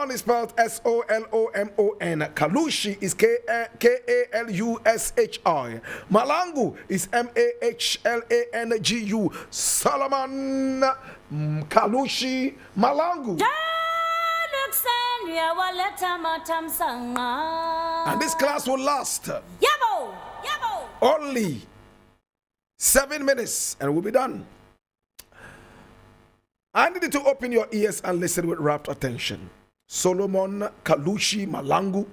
Solomon is spelled S-O-L-O-M-O-N. Kalushi is K-A-L-U-S-H-I. Mahlangu is M-A-H-L-A-N-G-U. Solomon Kalushi Mahlangu. And this class will last only 7 minutes and we'll be done. I need you to open your ears and listen with rapt attention. Solomon Kalushi Mahlangu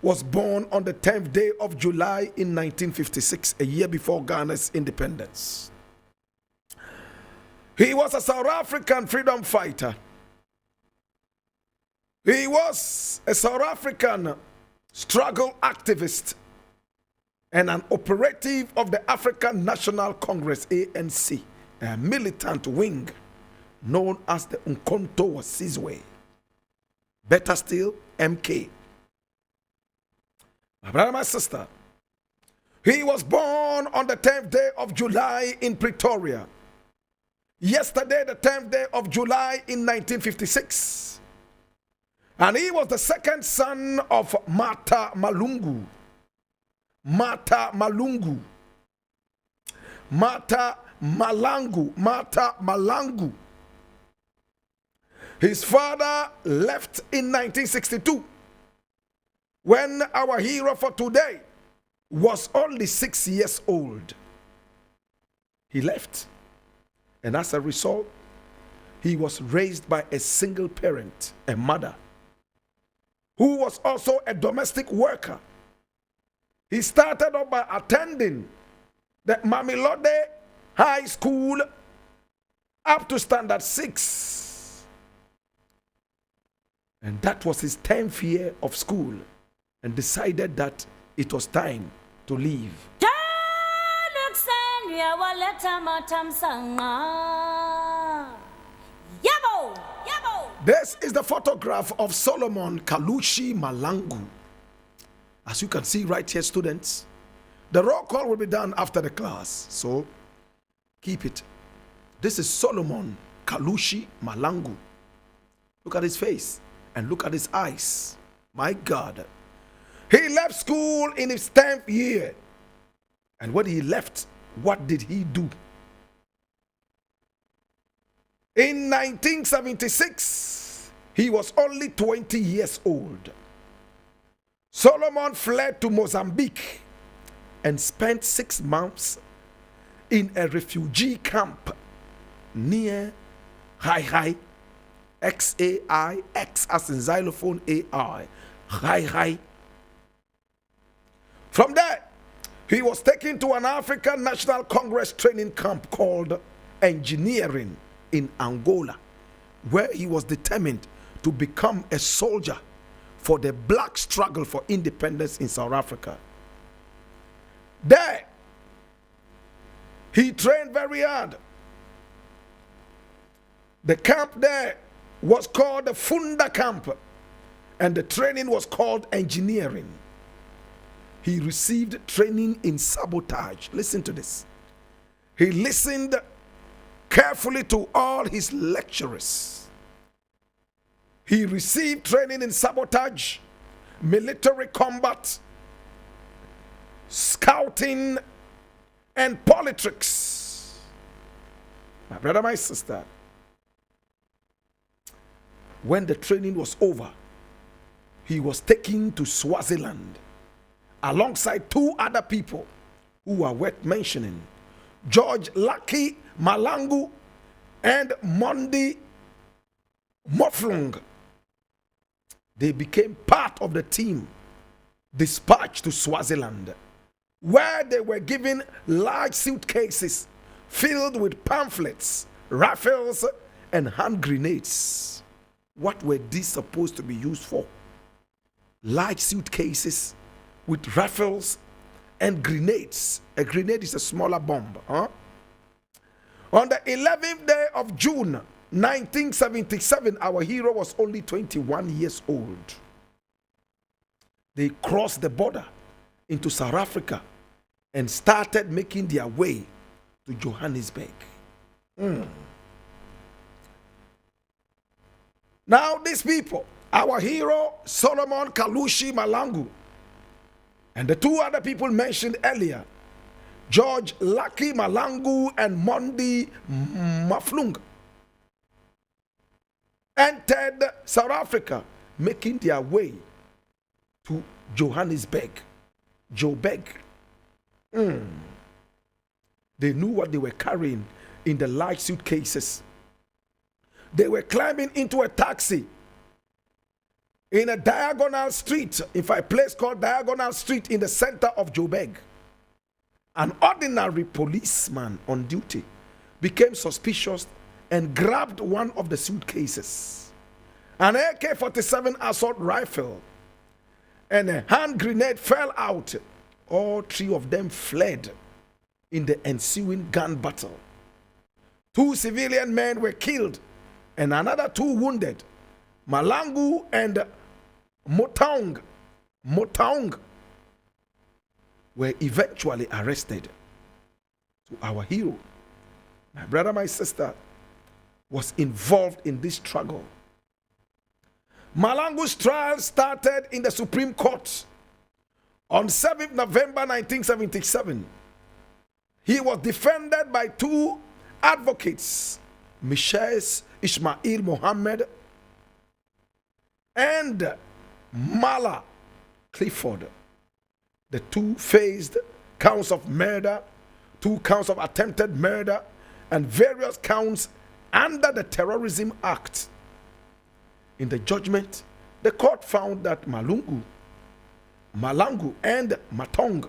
was born on the 10th day of July in 1956, a year before Ghana's independence. He was a South African freedom fighter. He was a South African struggle activist and an operative of the African National Congress, ANC, a militant wing known as the Umkhonto Sizwe. Better still, MK. My brother, my sister, he was born on the 10th day of July in Pretoria. Yesterday, the 10th day of July in 1956. And he was the second son of Mata Malungu. Mata Malungu. Mata Mahlangu. Mata Mahlangu. His father left in 1962 when our hero for today was only 6 years old. He left, and as a result, he was raised by a single parent, a mother, who was also a domestic worker. He started off by attending the Mamelodi High School up to standard 6. And that was his 10th year of school, and decided that it was time to leave. This is the photograph of Solomon Kalushi Mahlangu. As you can see right here, students, the roll call will be done after the class, so keep it. This is Solomon Kalushi Mahlangu. Look at his face. And look at his eyes. My God. He left school in his 10th year. And when he left, what did he do? In 1976, he was only 20 years old. Solomon fled to Mozambique and spent 6 months in a refugee camp near Hai. X-A-I-X as in xylophone A-I. Hai. From there, he was taken to an African National Congress training camp called Engineering in Angola, where he was determined to become a soldier for the Blakk struggle for independence in South Africa. There, he trained very hard. The camp there was called the Funda Camp, and the training was called engineering. He received training in sabotage. Listen to this. He listened carefully to all his lecturers. He received training in sabotage, military combat, scouting, and politics. My brother, my sister, when the training was over, he was taken to Swaziland alongside 2 other people who are worth mentioning, George Lucky Mahlangu and Mondi Mahlangu. They became part of the team dispatched to Swaziland, where they were given large suitcases filled with pamphlets, rifles, and hand grenades. What were these supposed to be used for? Large suitcases with rifles and grenades. A grenade is a smaller bomb. On the 11th day of June 1977, our hero was only 21 years old. They crossed the border into South Africa and started making their way to Johannesburg. Now these people, Our hero, Solomon Kalushi Mahlangu, and the two other people mentioned earlier, George Lucky Mahlangu and Mondi Mahlangu, entered South Africa, making their way to Johannesburg, Joburg. They knew what they were carrying in the large suitcases. They were climbing into a taxi in a diagonal street, a place called Diagonal Street in the center of Joburg. An ordinary policeman on duty became suspicious and grabbed one of the suitcases. An AK-47 assault rifle and a hand grenade fell out. All three of them fled in the ensuing gun battle. 2 civilian men were killed and another 2 wounded. Mahlangu and Motaung were eventually arrested. So our hero, my brother, my sister, was involved in this struggle. Mahlangu's trial started in the Supreme Court on 7th November 1977. He was defended by 2 advocates, Michelle Ismail Mohammed and Mala Clifford. The 2 faced counts of murder, 2 counts of attempted murder, and various counts under the Terrorism Act. In the judgment, the court found that Mahlangu and Motaung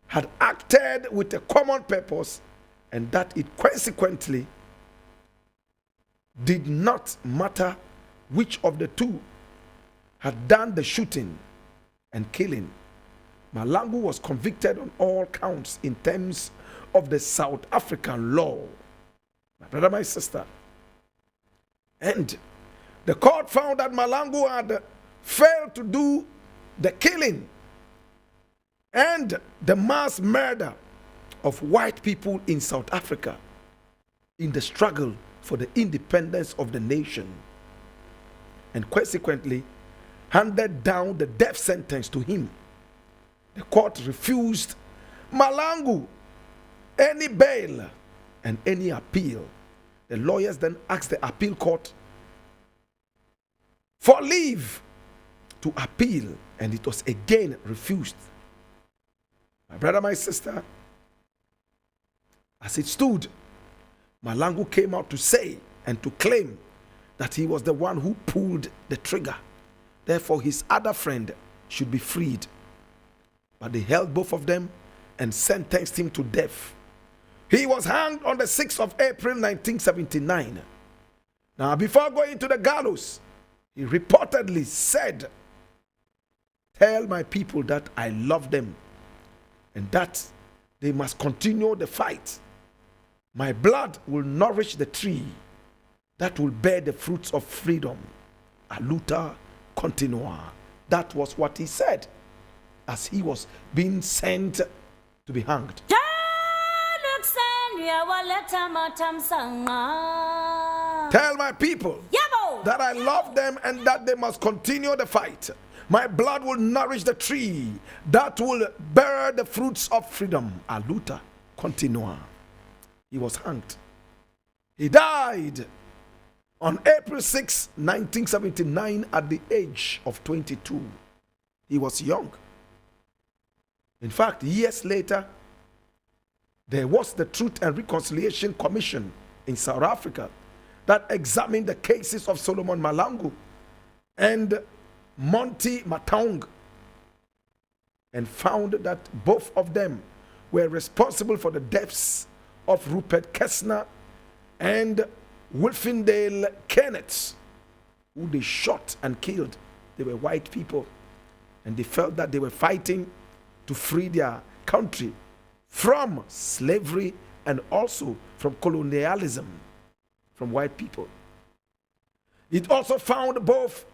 had acted with a common purpose and that it consequently did not matter which of the 2 had done the shooting and killing. Mahlangu was convicted on all counts in terms of the South African law. My brother, my sister. And the court found that Mahlangu had failed to do the killing and the mass murder of white people in South Africa in the struggle for the independence of the nation, and consequently handed down the death sentence to him. The court refused Mahlangu any bail and any appeal. The lawyers then asked the appeal court for leave to appeal, and it was again refused. My brother, my sister, as it stood, Mahlangu came out to say and to claim that he was the one who pulled the trigger. Therefore, his other friend should be freed. But they held both of them and sentenced him to death. He was hanged on the 6th of April 1979. Now, before going to the gallows, he reportedly said, "Tell my people that I love them and that they must continue the fight. My blood will nourish the tree that will bear the fruits of freedom. A luta continua." That was what he said as he was being sent to be hanged. Tell my people that I love them and that they must continue the fight. My blood will nourish the tree that will bear the fruits of freedom. A luta continua. He was hanged. He died on April 6, 1979 at the age of 22. He was young. In fact, years later, there was the Truth and Reconciliation Commission in South Africa that examined the cases of Solomon Mahlangu and Monty Motaung and found that both of them were responsible for the deaths of Rupert Kessner and Wolfendale Kenneth, who they shot and killed. They were white people, and they felt that they were fighting to free their country from slavery and also from colonialism from white people. It also found both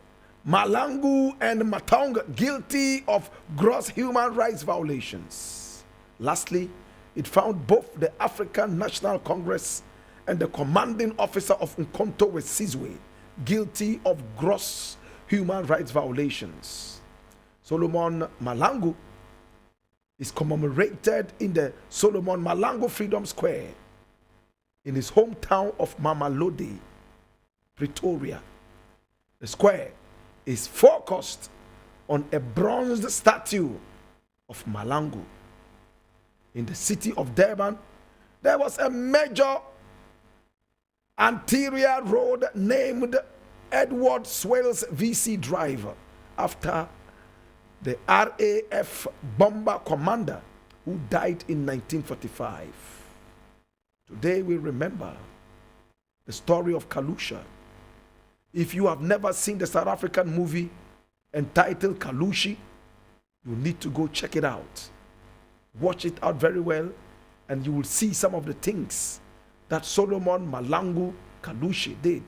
Mahlangu and Motaung guilty of gross human rights violations. Lastly, it found both the African National Congress and the commanding officer of Umkhonto we Sizwe guilty of gross human rights violations. Solomon Mahlangu is commemorated in the Solomon Mahlangu Freedom Square in his hometown of Mamelodi, Pretoria. The square is focused on a bronze statue of Mahlangu. In the city of Durban, there was a major anterior road named Edward Swales VC Drive after the RAF bomber commander who died in 1945. Today we remember the story of Kalusha. If you have never seen the South African movie entitled Kalushi, you need to go check it out. Watch it out very well, and you will see some of the things that Solomon Mahlangu Kalushi did.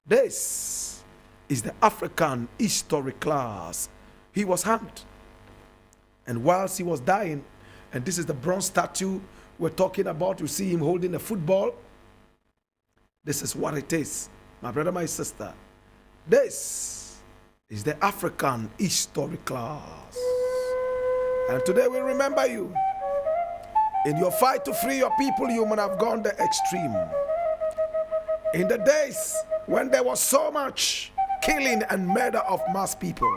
This is the African history class. He was hanged. And whilst he was dying, and this is the bronze statue we're talking about, you see him holding a football. This is what it is, my brother, my sister. This is the African history class. And today we remember you. In your fight to free your people, you might have gone the extreme. In the days when there was so much killing and murder of mass people,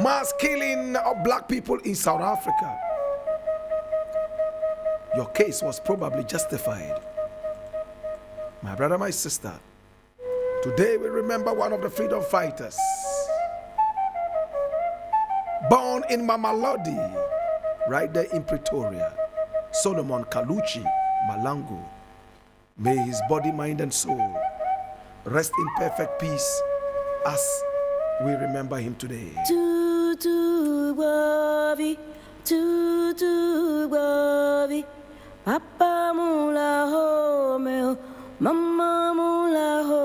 mass killing of black people in South Africa, your case was probably justified. My brother, my sister, today we remember one of the freedom fighters, born in Mamelodi, right there in Pretoria, Solomon Kalushi Mahlangu. May his body, mind, and soul rest in perfect peace as we remember him today. Papa mula ho meo, mama mula ho.